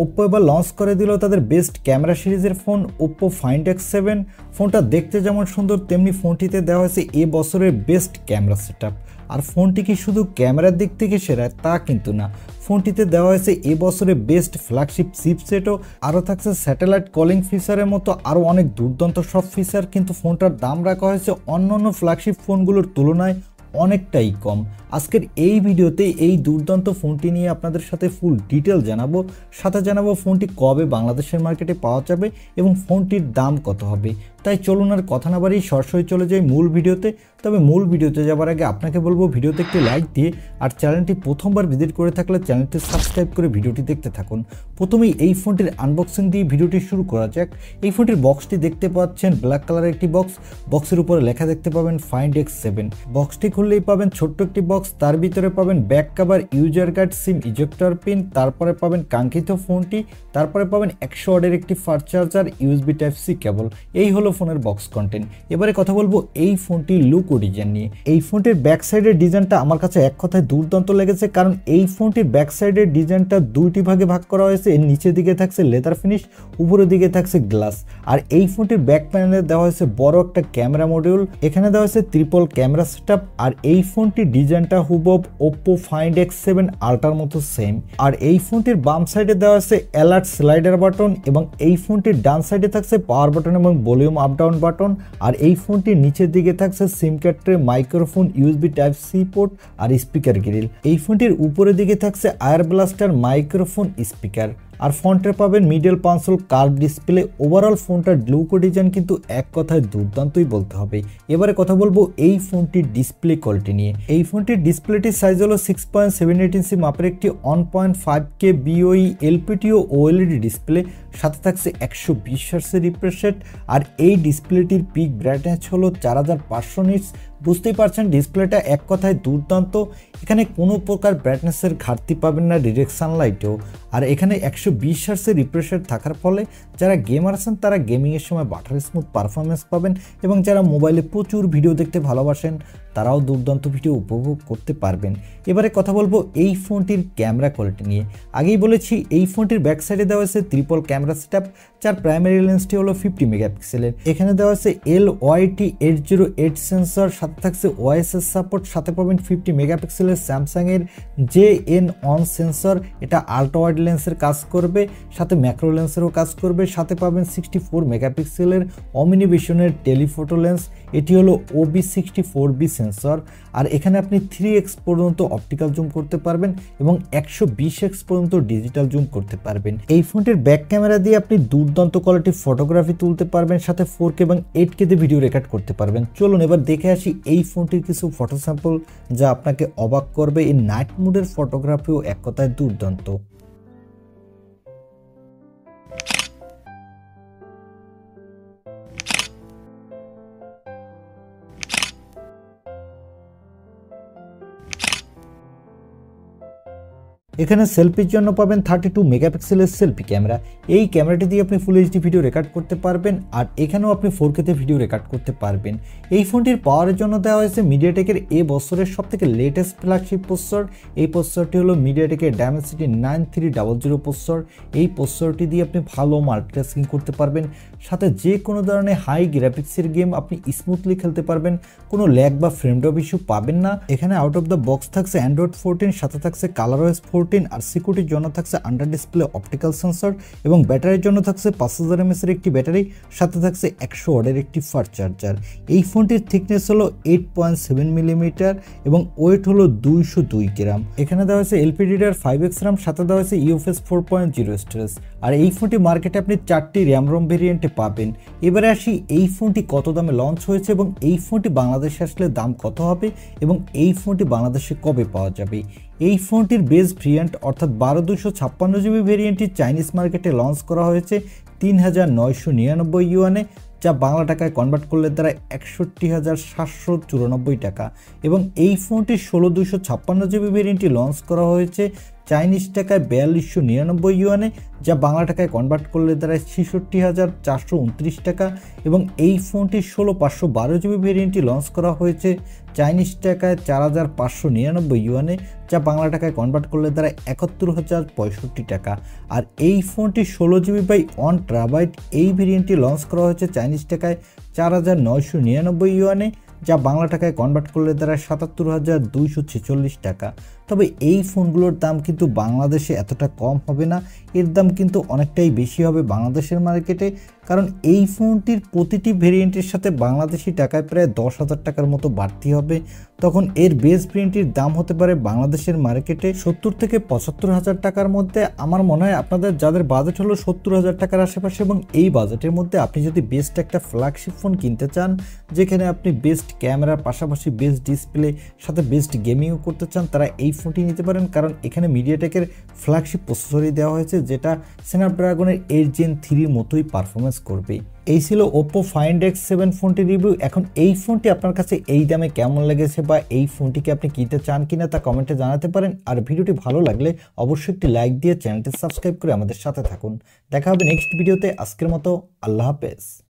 Oppo এবার launch করে দিল তাদের বেস্ট ক্যামেরা সিরিজের ফোন Oppo Find X7। ফোনটা দেখতে যেমন সুন্দর তেমনি ফোনটিতে দেওয়া হয়েছে এ বছরের বেস্ট ক্যামেরা সেটআপ। আর ফোনটি কি শুধু ক্যামেরার দিক থেকে সেরা তা কিন্তু না, ফোনটিতে দেওয়া হয়েছে এ বছরের বেস্ট ফ্ল্যাগশিপ চিপসেটও, আরও থাকছে স্যাটেলাইট কলিং ফিচারের মতো আরও অনেক দুর্দান্ত সব ফিচার। কিন্তু ফোনটার দাম রাখা হয়েছে অন্যান্য ফ্ল্যাগশিপ ফোনগুলোর তুলনায় অনেকটাই কম। আজকের এই ভিডিওতে এই দুর্দান্ত ফোনটি নিয়ে আপনাদের সাথে ফুল ডিটেল জানাবো, সাথে জানাবো ফোনটি কবে বাংলাদেশের মার্কেটে পাওয়া যাবে এবং ফোনটির দাম কত হবে। তাই চলুন আর কথা না বাড়িয়ে সরাসরি চলে যাই মূল ভিডিওতে। তবে মূল ভিডিওতে যাবার আগে আপনাকে বলবো ভিডিওতে একটি লাইক দিয়ে আর চ্যানেলটি প্রথমবার ভিজিট করে থাকলে চ্যানেলটি সাবস্ক্রাইব করে ভিডিওটি দেখতে থাকুন। প্রথমেই এই ফোনটির আনবক্সিং দিয়ে ভিডিওটি শুরু করা যাক। এই ফোনটির বক্সটি দেখতে পাচ্ছেন ব্ল্যাক কালারের একটি বক্স, বক্সের উপরে লেখা দেখতে পাবেন Find X7। বক্সটি খুললেই পাবেন ছোট্ট একটি বক্স, তার ভিতরে পাবেন back cover, user guide, sim ejector pin, তারপরে পাবেন কাঙ্ক্ষিত ফোনটি, তারপরে পাবেন 100 ওয়াটের একটি fast charger, USB type C cable. এই হলো ফোনের বক্স কন্টেন্ট। এবারে কথা বলবো এই ফোনটির লুক ও ডিজাইন নিয়ে। এই ফোনটির ব্যাক সাইডের ডিজাইনটা আমার কাছে এক কথায় দুর্দান্ত লেগেছে, কারণ এই ফোনটির ব্যাক সাইডের ডিজাইনটা দুইটি ভাগে ভাগ করা হয়েছে। এর নিচের দিকে থাকছে লেদার ফিনিশ, উপরের দিকে থাকছে গ্লাস। আর এই ফোনটির ব্যাক প্যানেলে দেওয়া হয়েছে বড় একটা ক্যামেরা মডিউল, এখানে দেওয়া হয়েছে ট্রিপল ক্যামেরা সেটআপ। আর এই ফোনটির ডিজাইনটা হুবহু Oppo Find X7 আল্ট্রার মতো সেম। আর এই ফোনটির বাম সাইডে দেওয়া আছে অ্যালার্ট স্লাইডার বাটন এবং এই ফোনটির ডান সাইডে থাকছে পাওয়ার বাটন এবং ভলিউম আপ ডাউন বাটন। আর এই ফোনটির নিচের দিকে থাকছে SIM card tray, microphone, USB type C port আর স্পিকার গ্রিল। এই ফোনটির উপরের দিকে থাকছে আয়ার ব্লাস্টার, মাইক্রোফোন, স্পিকার। আর ফ্রন্টে পাবেন middle console curve display. Overall ফোনটার লুক ও ডিজাইন কিন্তু এক কথায় দুর্দান্তই বলতে হবে। এবারে কথা বলবো এই ফোনটির ডিসপ্লে কোয়ালিটি নিয়ে। এই ফোনটির ডিসপ্লেটির সাইজ হলো 6.78 ইঞ্চি মাপের একটি 1.5K BOE এলপিটিও ওএলইডি ডিসপ্লে, সাথে থাকছে 120 হার্টজের রিফ্রেশ রেট। আর এই ডিসপ্লেটির পিক ব্রাইটনেস হলো 4500 নিটস। বুঝতেই পারছেন ডিসপ্লেটা এক কথায় দুর্দান্ত। এখানে কোনো প্রকার ব্রাইটনেসের ঘাটতি পাবেন না ডিরেক্ট সানলাইটেও। আর এখানে 120 হার্টজের রিফ্রেশ রেট থাকার ফলে যারা গেমার আছেন তারা গেমিংয়ের সময় বাটার স্মুথ পারফরমেন্স পাবেন, এবং যারা মোবাইলে প্রচুর ভিডিও দেখতে ভালোবাসেন তারাও দুর্দান্ত ভিডিও উপভোগ করতে পারবেন। এবারে কথা বলবো এই ফোনটির ক্যামেরা কোয়ালিটি নিয়ে। আগেই বলেছি এই ফোনটির ব্যাক সাইডে দেওয়া হয়েছে ট্রিপল ক্যামেরা সেটআপ, যার প্রাইমারি লেন্সটি হলো 50 মেগাপিক্সেলের। এখানে দেওয়া আছে LYT808 সেন্সর, সাথে থাকছে ওএসএস সাপোর্ট, সাথে পাবেন 50 মেগাপিক্সেলের স্যামসাং এর JN-ON সেন্সর। এটা আল্ট্রা ওয়াইড লেন্সের কাজ করবে, সাথে ম্যাক্রো লেন্সেরও কাজ করবে। সাথে পাবেন 64 মেগাপিক্সেলের অমিনিভিশনের টেলিফোটো লেন্স, এটি হলো OB64B সেন্সর। আর এখানে আপনি 3x পর্যন্ত অপটিক্যাল জুম করতে পারবেন এবং 120x পর্যন্ত ডিজিটাল জুম করতে পারবেন। এই ফোনটির ব্যাক ক্যামেরা দিয়ে আপনি দুর্দান্ত কোয়ালিটির ফটোগ্রাফি তুলতে পারবেন, সাথে 4K এবং 8K তে ভিডিও রেকর্ড করতে পারবেন। চলুন এবার দেখে আসি এই ফোনটির কিছু ফটো স্যাম্পল যা আপনাকে অবাক করবে। এই নাইট মোডের ফটোগ্রাফিও এক কথায় দুর্দান্ত। এখানে সেলফির জন্য পাবেন 32 মেগাপিক্সেলের সেলফি ক্যামেরা। এই ক্যামেরাটি দিয়ে আপনি ফুল এইচডি ভিডিও রেকর্ড করতে পারবেন, আর এখানেও আপনি 4K তে ভিডিও রেকর্ড করতে পারবেন। এই ফোনটির পাওয়ারের জন্য দেওয়া হয়েছে মিডিয়াটেকের এ বছরের সবথেকে লেটেস্ট ফ্ল্যাগশিপ প্রসেসর। এই প্রসেসরটি হলো মিডিয়াটেকের ডায়মেনসিটি 9300 প্রসেসর। এই প্রসেসরটি দিয়ে আপনি ভালো মাল্টিটাস্কিং করতে পারবেন, সাথে যে কোনো ধরনের হাই গ্রাফিক্সের গেম আপনি স্মুথলি খেলতে পারবেন, কোনো ল্যাগ বা ফ্রেম ড্রপ ইস্যু পাবেন না। এখানে আউট অফ দ্য বক্স থাকছে অ্যান্ড্রয়েড 14, সাথে থাকছে কালারওয়েজ 14। আর সিকিউরিটির জন্য থাকছে আন্ডার ডিসপ্লে অপটিক্যাল সেন্সর, এবং ব্যাটারির জন্য থাকছে 5000 mAh এর একটি ব্যাটারি, সাথে থাকছে 100 ওয়াটের একটি ফাস্ট চার্জার। এই ফোনটির থিকনেস হলো 8.7 মিলিমিটার এবং ওয়েট হলো 202 গ্রাম। এখানে দেওয়া হয়েছে LPDDR5X RAM, সাথে দেওয়া হয়েছে UFS 4.0 স্টোরেজ। আর এই ফোনটি মার্কেটে আপনি 4টি র্যাম রোম ভেরিয়েন্টে পাবেন। এবারে আসি এই ফোনটি কত দামে লঞ্চ হয়েছে এবং এই ফোনটি বাংলাদেশে আসলে দাম কত হবে এবং এই ফোনটি বাংলাদেশে কবে পাওয়া যাবে। এই ফোনটির বেস ভেরিয়েন্ট অর্থাৎ 12256GB ভেরিয়েন্টটি চাইনিজ মার্কেটে লঞ্চ করা হয়েছে 3999 ইউয়ানে, যা বাংলা টাকায় কনভার্ট করলে দ্বারা 61,794 টাকা। এবং এই ফোনটি 16256GB ভেরিয়েন্টটি লঞ্চ করা হয়েছে চাইনিজ টাকায় 4299 ইউয়ানে, যা বাংলা টাকায় কনভার্ট করলে দাঁড়ায় 66,429 টাকা। এবং এই ফোনটির 16/512 জিবি ভেরিয়েন্টটি লঞ্চ করা হয়েছে চাইনিজ টাকায় 4,599 ইউয়ানে, যা বাংলা টাকায় কনভার্ট করলে দাঁড়ায় 71,065 টাকা। আর এই ফোনটি 16 GB/1 TB এই ভেরিয়েন্টটি লঞ্চ করা হয়েছে চাইনিজ টাকায় 4,999 ইউয়ানে, যা বাংলা টাকায় কনভার্ট করলে দাঁড়ায় 77,246 টাকা। তবে এই ফোনগুলোর দাম কিন্তু বাংলাদেশে এতটা কম হবে না, এর দাম কিন্তু অনেকটাই বেশি হবে বাংলাদেশের মার্কেটে, কারণ এই ফোনটির প্রতিটি ভেরিয়েন্টের সাথে বাংলাদেশি টাকায় প্রায় 10,000 টাকার মতো বাড়তি হবে। তখন এর বেস ভেরিয়েন্টটির দাম হতে পারে বাংলাদেশের মার্কেটে 70 থেকে 75,000 টাকার মধ্যে। আমার মনে হয় আপনাদের যাদের বাজেট হলো 70,000 টাকার আশেপাশে এবং এই বাজেটের মধ্যে আপনি যদি বেস্ট একটা ফ্ল্যাগশিপ ফোন কিনতে চান, যেখানে আপনি বেস্ট ক্যামেরার পাশাপাশি বেস্ট ডিসপ্লে সাথে বেস্ট গেমিংও করতে চান, তারা এই ফোনটি নিতে পারেন, কারণ এখানে মিডিয়াটেকের ফ্ল্যাগশিপ প্রসেসরই দেওয়া হয়েছে, যেটা স্ন্যাপড্রাগনের 8 Gen 3 মতোই পারফরমেন্স করবে। এই ছিল Oppo Find X7 ফোনটির রিভিউ। এখন এই ফোনটি আপনার কাছে এই দামে কেমন লেগেছে বা এই ফোনটিকে আপনি কিনতে চান কিনা তা কমেন্টে জানাতে পারেন। আর ভিডিওটি ভালো লাগলে অবশ্যই একটি লাইক দিয়ে চ্যানেলটি সাবস্ক্রাইব করে আমাদের সাথে থাকুন। দেখা হবে নেক্সট ভিডিওতে। আজকের মতো আল্লাহ হাফেজ।